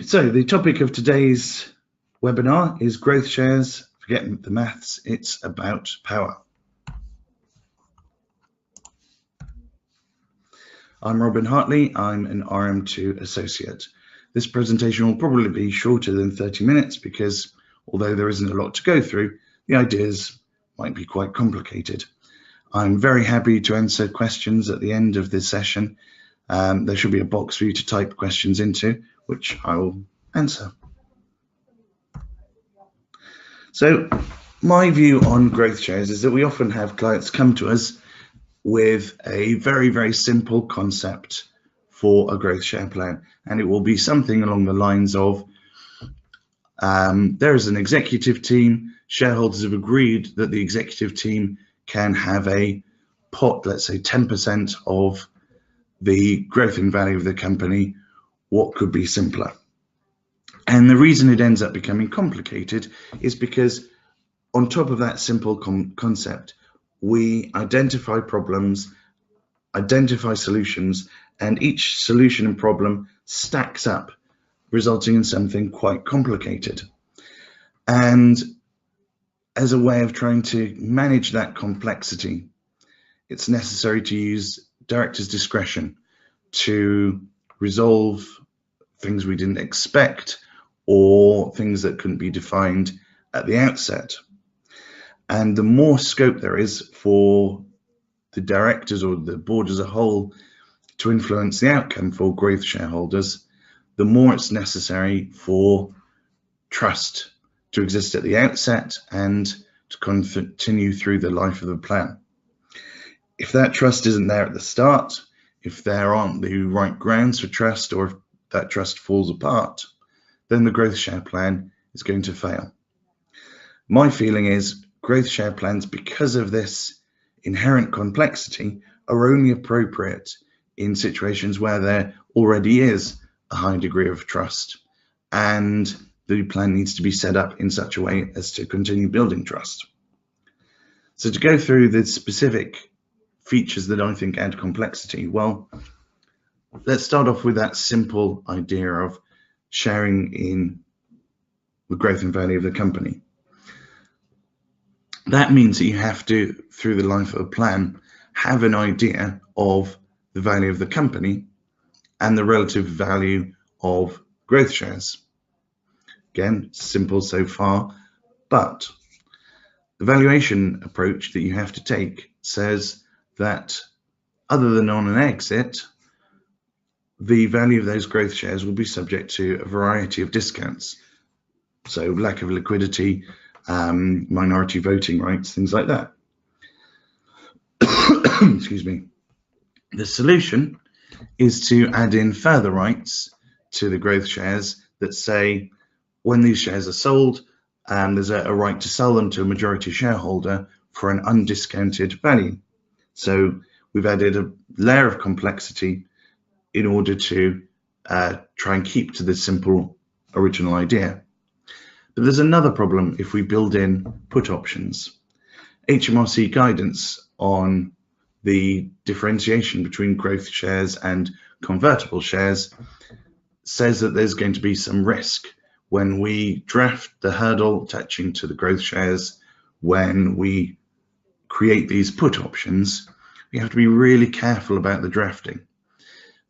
So the topic of today's webinar is growth shares. Forget the maths, it's about power. I'm Robin Hartley, I'm an RM2 associate. This presentation will probably be shorter than 30 minutes because although there isn't a lot to go through, the ideas might be quite complicated. I'm very happy to answer questions at the end of this session. There should be a box for you to type questions into, which I will answer. So my view on growth shares is that we often have clients come to us with a very, very simple concept for a growth share plan. And it will be something along the lines of, there is an executive team, shareholders have agreed that the executive team can have a pot, let's say 10% of the growth in value of the company. What could be simpler? And the reason it ends up becoming complicated is because on top of that simple concept, we identify problems, identify solutions, and each solution and problem stacks up, resulting in something quite complicated. And as a way of trying to manage that complexity, it's necessary to use director's discretion to resolve things we didn't expect or things that couldn't be defined at the outset. And the more scope there is for the directors or the board as a whole to influence the outcome for growth shareholders, the more it's necessary for trust to exist at the outset and to continue through the life of the plan. If that trust isn't there at the start, if there aren't the right grounds for trust, or if that trust falls apart, then the growth share plan is going to fail. My feeling is growth share plans, because of this inherent complexity, are only appropriate in situations where there already is a high degree of trust and the plan needs to be set up in such a way as to continue building trust. So to go through the specific features that I think add complexity, well, let's start off with that simple idea of sharing in the growth and value of the company. That means that you have to, through the life of a plan, have an idea of the value of the company and the relative value of growth shares. Again, simple so far, but the valuation approach that you have to take says that other than on an exit, the value of those growth shares will be subject to a variety of discounts. So lack of liquidity, minority voting rights, things like that. Excuse me. The solution is to add in further rights to the growth shares that say when these shares are sold, there's a right to sell them to a majority shareholder for an undiscounted value. So we've added a layer of complexity in order to try and keep to the simple original idea. But there's another problem if we build in put options. HMRC guidance on the differentiation between growth shares and convertible shares says that there's going to be some risk when we draft the hurdle attaching to the growth shares. When we create these put options, we have to be really careful about the drafting.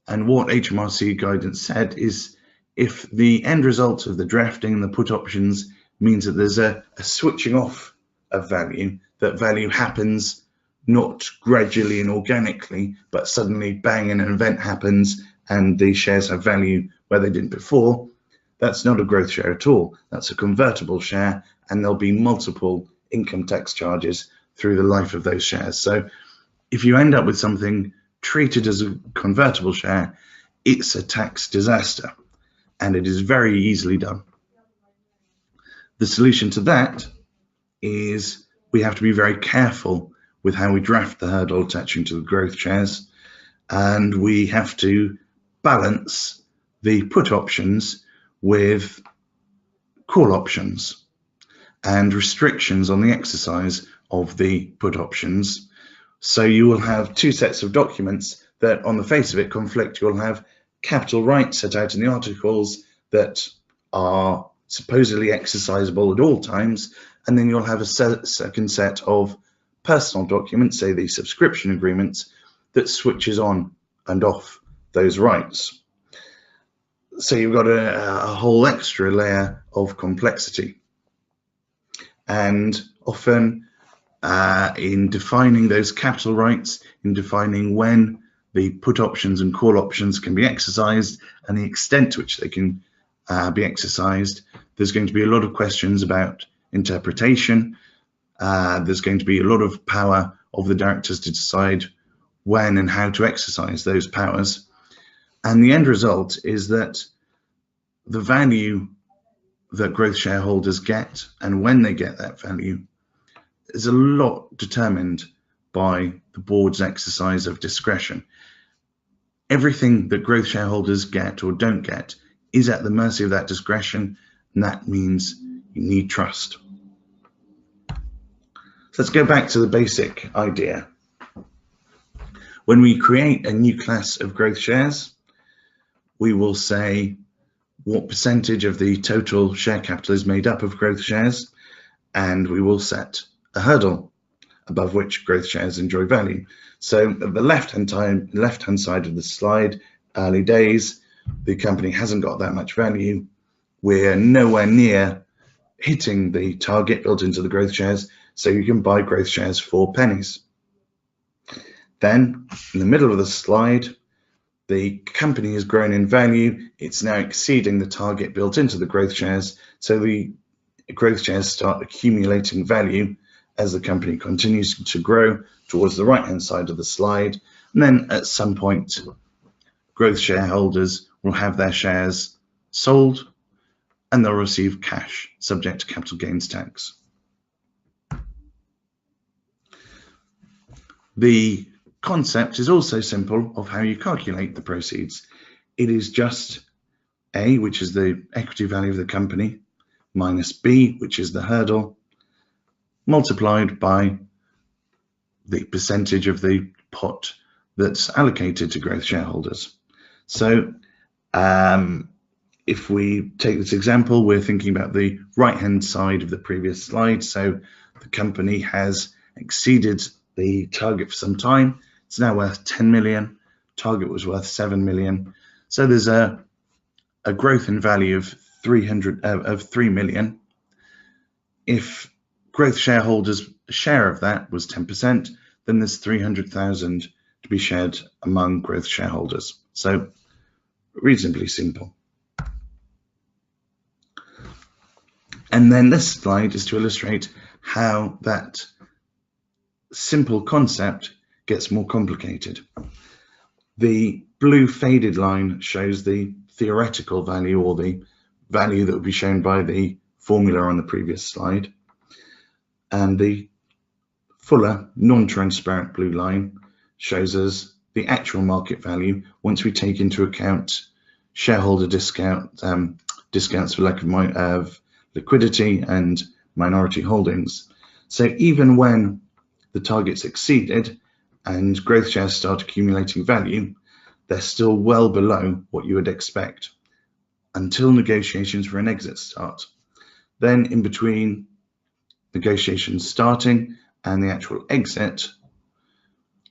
And what HMRC guidance said is if the end result of the drafting and the put options means that there's a switching off of value, that value happens not gradually and organically, but suddenly bang, an event happens and the shares have value where they didn't before, that's not a growth share at all. That's a convertible share, and there'll be multiple income tax charges through the life of those shares. So if you end up with something treated as a convertible share, it's a tax disaster, and it is very easily done. The solution to that is we have to be very careful with how we draft the hurdle attaching to the growth shares, and we have to balance the put options with call options and restrictions on the exercise of the put options. So you will have two sets of documents that on the face of it conflict. You'll have capital rights set out in the articles that are supposedly exercisable at all times, and then you'll have a second set of personal documents, say the subscription agreements, that switches on and off those rights. So you've got a whole extra layer of complexity. And often in defining those capital rights, in defining when the put options and call options can be exercised and the extent to which they can be exercised, there's going to be a lot of questions about interpretation. There's going to be a lot of power of the directors to decide when and how to exercise those powers. And the end result is that the value that growth shareholders get and when they get that value is a lot determined by the board's exercise of discretion. Everything that growth shareholders get or don't get is at the mercy of that discretion, and that means you need trust. So let's go back to the basic idea. When we create a new class of growth shares, we will say what percentage of the total share capital is made up of growth shares, and we will set a hurdle above which growth shares enjoy value. So at the left-hand side of the slide, early days, the company hasn't got that much value. We're nowhere near hitting the target built into the growth shares, so you can buy growth shares for pennies. Then, in the middle of the slide, the company has grown in value. It's now exceeding the target built into the growth shares, so the growth shares start accumulating value as the company continues to grow towards the right-hand side of the slide. And then at some point, growth shareholders will have their shares sold and they'll receive cash subject to capital gains tax. The concept is also simple of how you calculate the proceeds. It is just A, which is the equity value of the company, minus B, which is the hurdle, multiplied by the percentage of the pot that's allocated to growth shareholders. So if we take this example, we're thinking about the right-hand side of the previous slide. So the company has exceeded the target for some time. It's now worth 10 million. Target was worth 7 million. So there's a growth in value of 3 million. If growth shareholders' share of that was 10%, then there's 300,000 to be shared among growth shareholders. So reasonably simple. And then this slide is to illustrate how that simple concept gets more complicated. The blue faded line shows the theoretical value, or the value that would be shown by the formula on the previous slide. And the fuller, non-transparent blue line shows us the actual market value once we take into account shareholder discounts for lack of liquidity and minority holdings. So even when the target's exceeded and growth shares start accumulating value, they're still well below what you would expect until negotiations for an exit start. Then in between negotiations starting and the actual exit,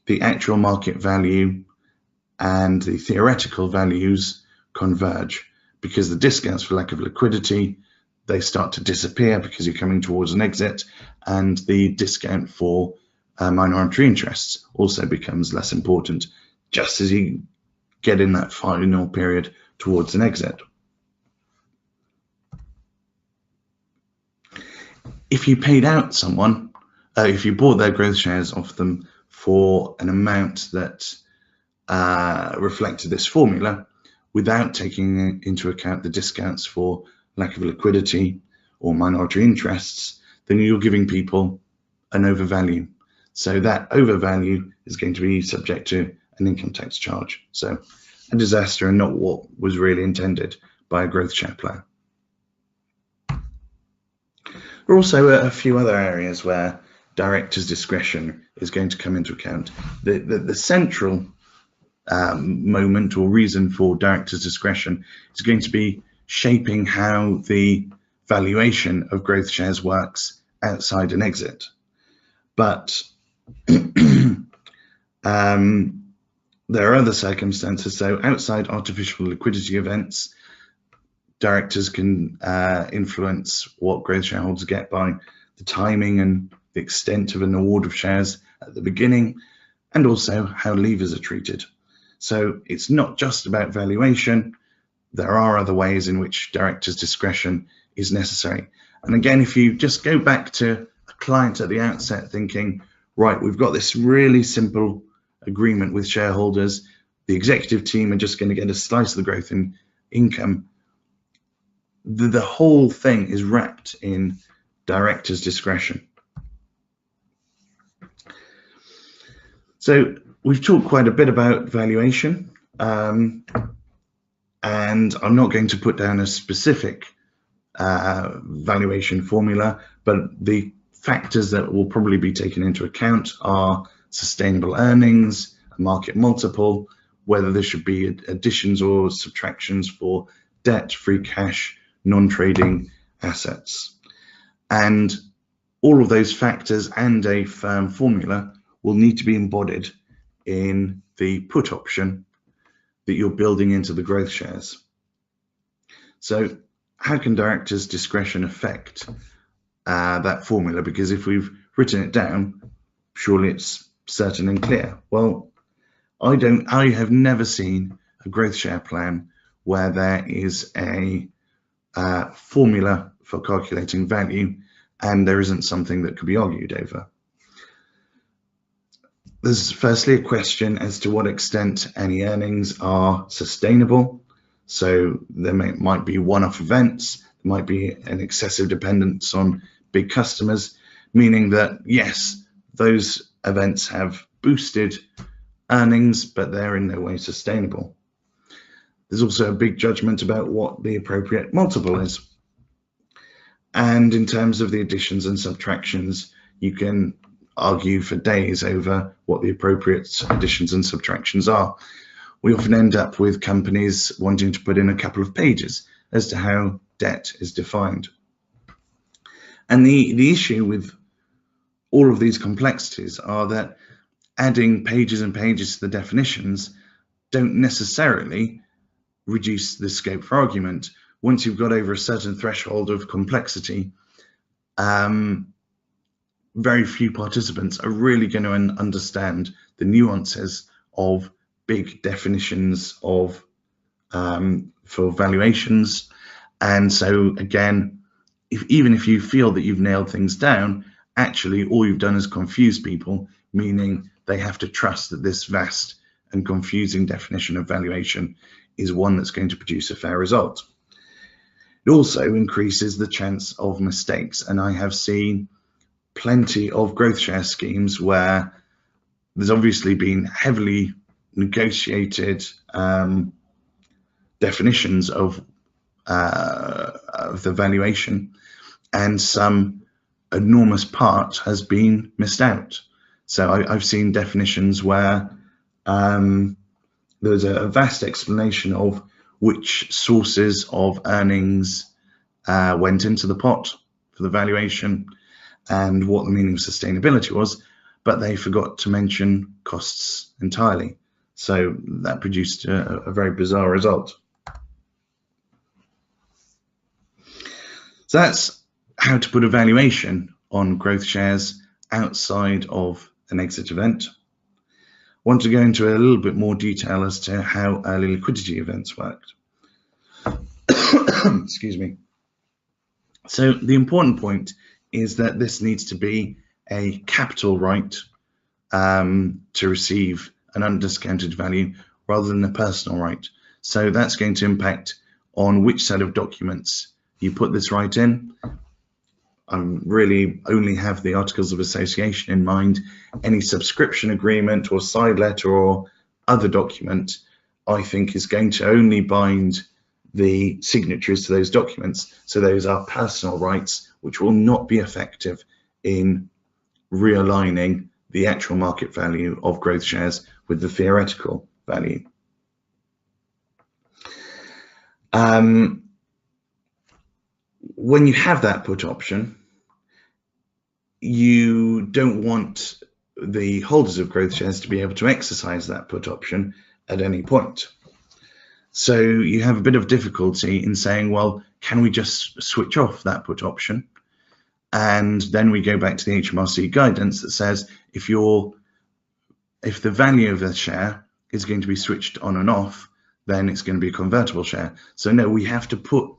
the actual market value and the theoretical values converge, because the discounts for lack of liquidity, they start to disappear because you're coming towards an exit, and the discount for minority interests also becomes less important just as you get in that final period towards an exit. If you paid out someone, if you bought their growth shares off them for an amount that reflected this formula without taking into account the discounts for lack of liquidity or minority interests, then you're giving people an overvalue. So that overvalue is going to be subject to an income tax charge. So a disaster, and not what was really intended by a growth share plan. There are also a few other areas where directors' discretion is going to come into account. The central moment or reason for directors' discretion is going to be shaping how the valuation of growth shares works outside an exit. But there are other circumstances. So outside artificial liquidity events, directors can influence what growth shareholders get by the timing and the extent of an award of shares at the beginning, and also how leavers are treated. So it's not just about valuation. There are other ways in which directors' discretion is necessary. And again, if you just go back to a client at the outset thinking, right, we've got this really simple agreement with shareholders, the executive team are just going to get a slice of the growth in income, the whole thing is wrapped in directors' discretion. So we've talked quite a bit about valuation, and I'm not going to put down a specific valuation formula, but the factors that will probably be taken into account are sustainable earnings, a market multiple, whether there should be additions or subtractions for debt, free cash, non-trading assets. And all of those factors and a firm formula will need to be embodied in the put option that you're building into the growth shares. So how can directors' discretion affect that formula? Because if we've written it down, surely it's certain and clear. Well, I have never seen a growth share plan where there is a formula for calculating value and there isn't something that could be argued over. There's firstly a question as to what extent any earnings are sustainable. So there might be one-off events, there might be an excessive dependence on big customers, meaning that yes, those events have boosted earnings, but they're in no way sustainable. There's also a big judgment about what the appropriate multiple is. And in terms of the additions and subtractions, you can argue for days over what the appropriate additions and subtractions are. We often end up with companies wanting to put in a couple of pages as to how debt is defined. And the issue with all of these complexities are that adding pages and pages to the definitions don't necessarily reduce the scope for argument. Once you've got over a certain threshold of complexity, very few participants are really going to understand the nuances of big definitions of for valuations. And so again, even if you feel that you've nailed things down, actually all you've done is confuse people, meaning they have to trust that this vast and confusing definition of valuation is one that's going to produce a fair result. It also increases the chance of mistakes, and I have seen plenty of growth share schemes where there's obviously been heavily negotiated definitions of the valuation, and some enormous part has been missed out. So I've seen definitions where there's a vast explanation of which sources of earnings went into the pot for the valuation and what the meaning of sustainability was, but they forgot to mention costs entirely. So that produced a very bizarre result. So that's how to put a valuation on growth shares outside of an exit event. I want to go into a little bit more detail as to how early liquidity events worked. Excuse me. So the important point is that this needs to be a capital right to receive an undiscounted value rather than a personal right. So that's going to impact on which set of documents you put this right in. I really only have the Articles of Association in mind. Any subscription agreement or side letter or other document, I think, is going to only bind the signatories to those documents. So those are personal rights, which will not be effective in realigning the actual market value of growth shares with the theoretical value. when you have that put option, you don't want the holders of growth shares to be able to exercise that put option at any point. So you have a bit of difficulty in saying, well, can we just switch off that put option? And then we go back to the HMRC guidance that says if the value of a share is going to be switched on and off, then it's going to be a convertible share. So no, we have to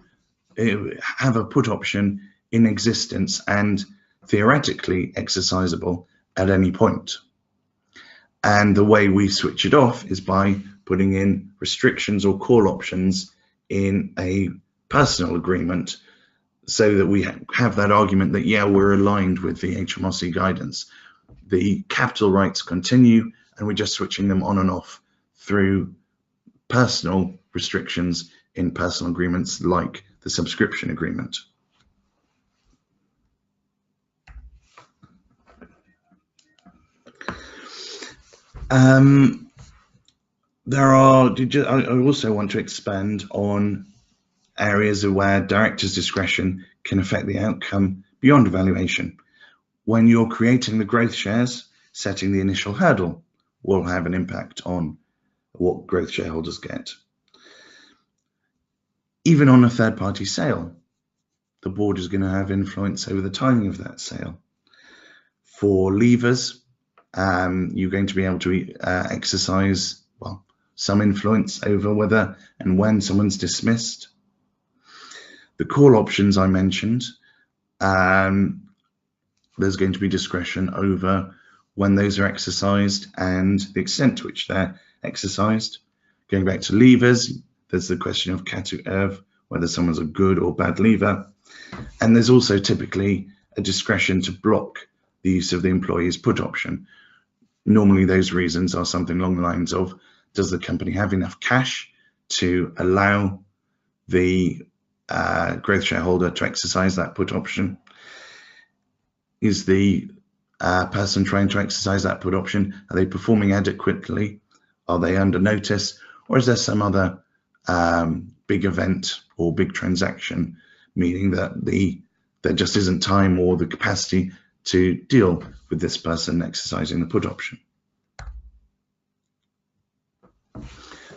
have a put option in existence and theoretically exercisable at any point. And the way we switch it off is by putting in restrictions or call options in a personal agreement, so that we have that argument that, yeah, we're aligned with the HMRC guidance. The capital rights continue, and we're just switching them on and off through personal restrictions in personal agreements like the subscription agreement. I also want to expand on areas where directors' discretion can affect the outcome beyond valuation. When you're creating the growth shares, setting the initial hurdle will have an impact on what growth shareholders get. Even on a third-party sale, the board is going to have influence over the timing of that sale. For leavers, you're going to be able to exercise, well, some influence over whether and when someone's dismissed. The call options I mentioned, there's going to be discretion over when those are exercised and the extent to which they're exercised. Going back to leavers, there's the question of whether someone's a good or bad leaver. And there's also typically a discretion to block the use of the employee's put option. Normally those reasons are something along the lines of, does the company have enough cash to allow the growth shareholder to exercise that put option? Is the person trying to exercise that put option, are they performing adequately? Are they under notice? Or is there some other big event or big transaction, meaning that there just isn't time or the capacity to deal with this person exercising the put option?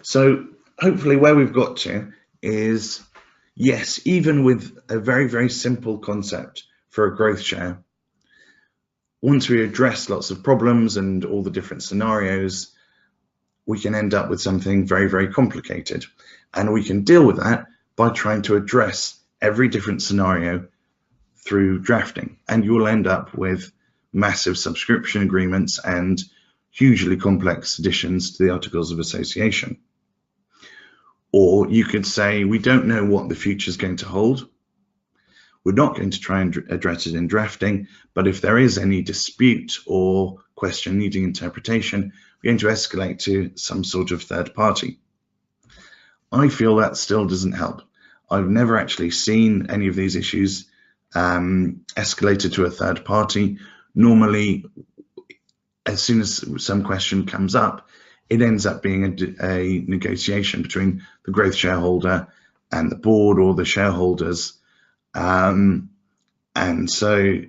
So hopefully where we've got to is, yes, even with a very, very simple concept for a growth share, once we address lots of problems and all the different scenarios, we can end up with something very, very complicated. And we can deal with that by trying to address every different scenario through drafting. And you will end up with massive subscription agreements and hugely complex additions to the Articles of Association. Or you could say, we don't know what the future is going to hold. We're not going to try and address it in drafting, but if there is any dispute or question needing interpretation, we're going to escalate to some sort of third party. I feel that still doesn't help. I've never actually seen any of these issues escalated to a third party. Normally, as soon as some question comes up, it ends up being a negotiation between the growth shareholder and the board or the shareholders. And so,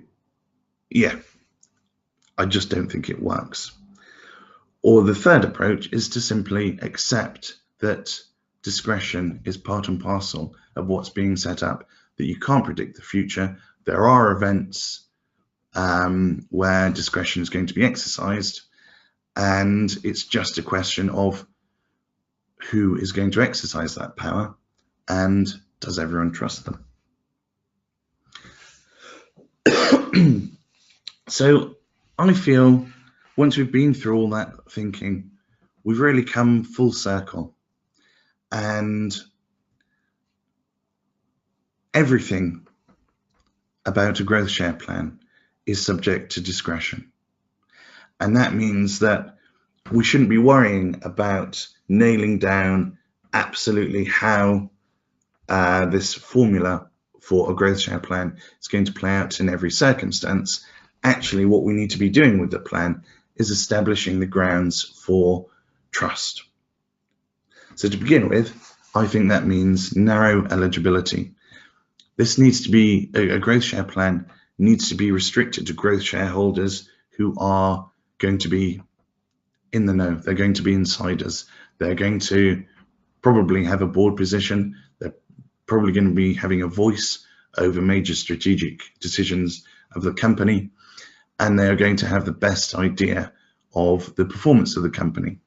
yeah, I just don't think it works. Or the third approach is to simply accept that discretion is part and parcel of what's being set up, that you can't predict the future. There are events where discretion is going to be exercised, and it's just a question of who is going to exercise that power and does everyone trust them. So I feel once we've been through all that thinking, we've really come full circle, and everything about a growth share plan is subject to discretion. And that means that we shouldn't be worrying about nailing down absolutely how this formula for a growth share plan is going to play out in every circumstance. Actually, what we need to be doing with the plan is establishing the grounds for trust. So to begin with, I think that means narrow eligibility. This needs to be, a growth share plan needs to be restricted to growth shareholders who are going to be in the know. They're going to be insiders. They're going to probably have a board position. They're probably going to be having a voice over major strategic decisions of the company, and they are going to have the best idea of the performance of the company.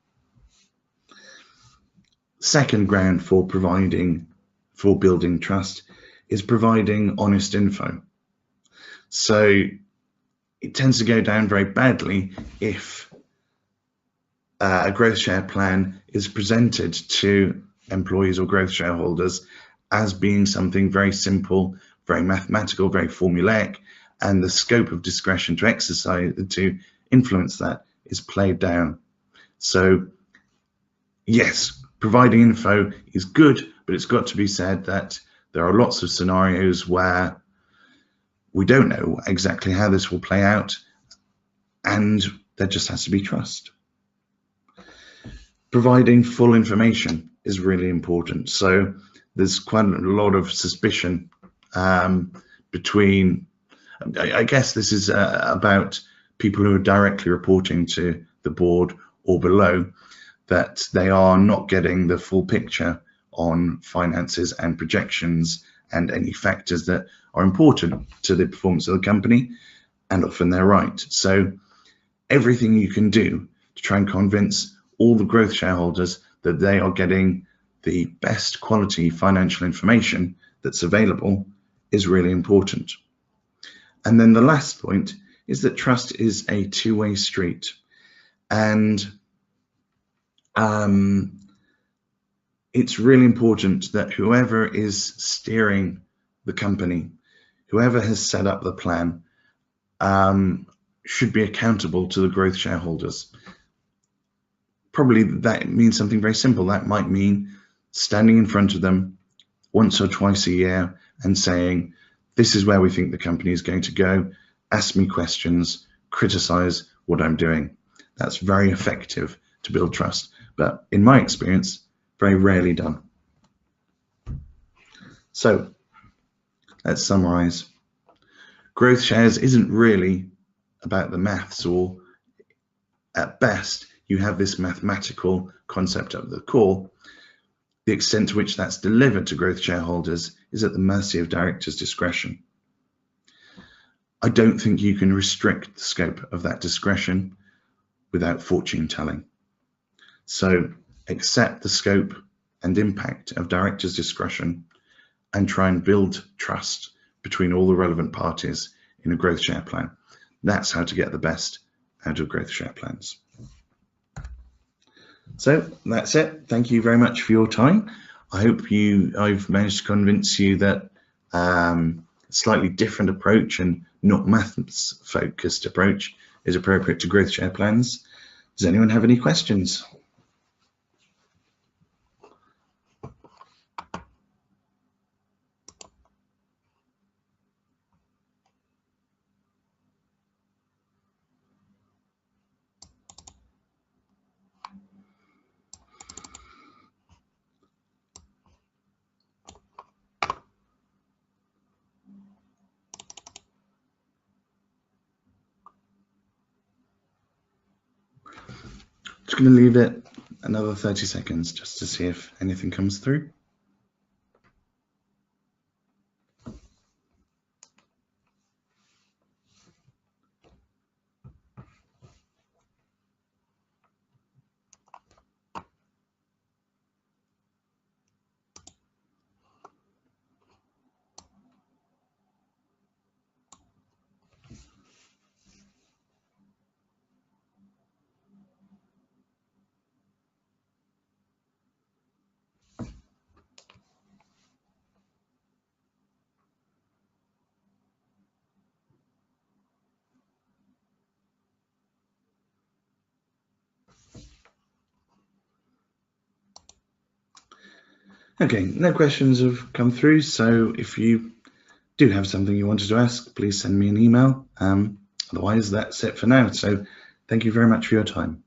Second ground for building trust is providing honest info. So it tends to go down very badly if a growth share plan is presented to employees or growth shareholders as being something very simple, very mathematical, very formulaic, and the scope of discretion to influence that is played down. So yes, providing info is good, but it's got to be said that there are lots of scenarios where we don't know exactly how this will play out, and there just has to be trust. Providing full information is really important. So there's quite a lot of suspicion between, I guess this is about people who are directly reporting to the board or below, that they are not getting the full picture on finances and projections and any factors that are important to the performance of the company, and often they're right. So everything you can do to try and convince all the growth shareholders that they are getting the best quality financial information that's available is really important. And then the last point is that trust is a two-way street, and it's really important that whoever is steering the company, whoever has set up the plan, should be accountable to the growth shareholders. Probably that means something very simple. That might mean standing in front of them once or twice a year and saying, this is where we think the company is going to go. Ask me questions, criticize what I'm doing. That's very effective to build trust, but in my experience, very rarely done. So let's summarize. Growth shares isn't really about the maths, or at best, you have this mathematical concept at the core. The extent to which that's delivered to growth shareholders is at the mercy of directors' discretion. I don't think you can restrict the scope of that discretion without fortune telling. So accept the scope and impact of directors' discretion and try and build trust between all the relevant parties in a growth share plan. That's how to get the best out of growth share plans. So that's it. Thank you very much for your time. I hope I've managed to convince you that a slightly different approach and not maths focused approach is appropriate to growth share plans. Does anyone have any questions? Just going to leave it another 30 seconds just to see if anything comes through. Okay, no questions have come through, so if you do have something you wanted to ask, please send me an email. Otherwise, that's it for now. So thank you very much for your time.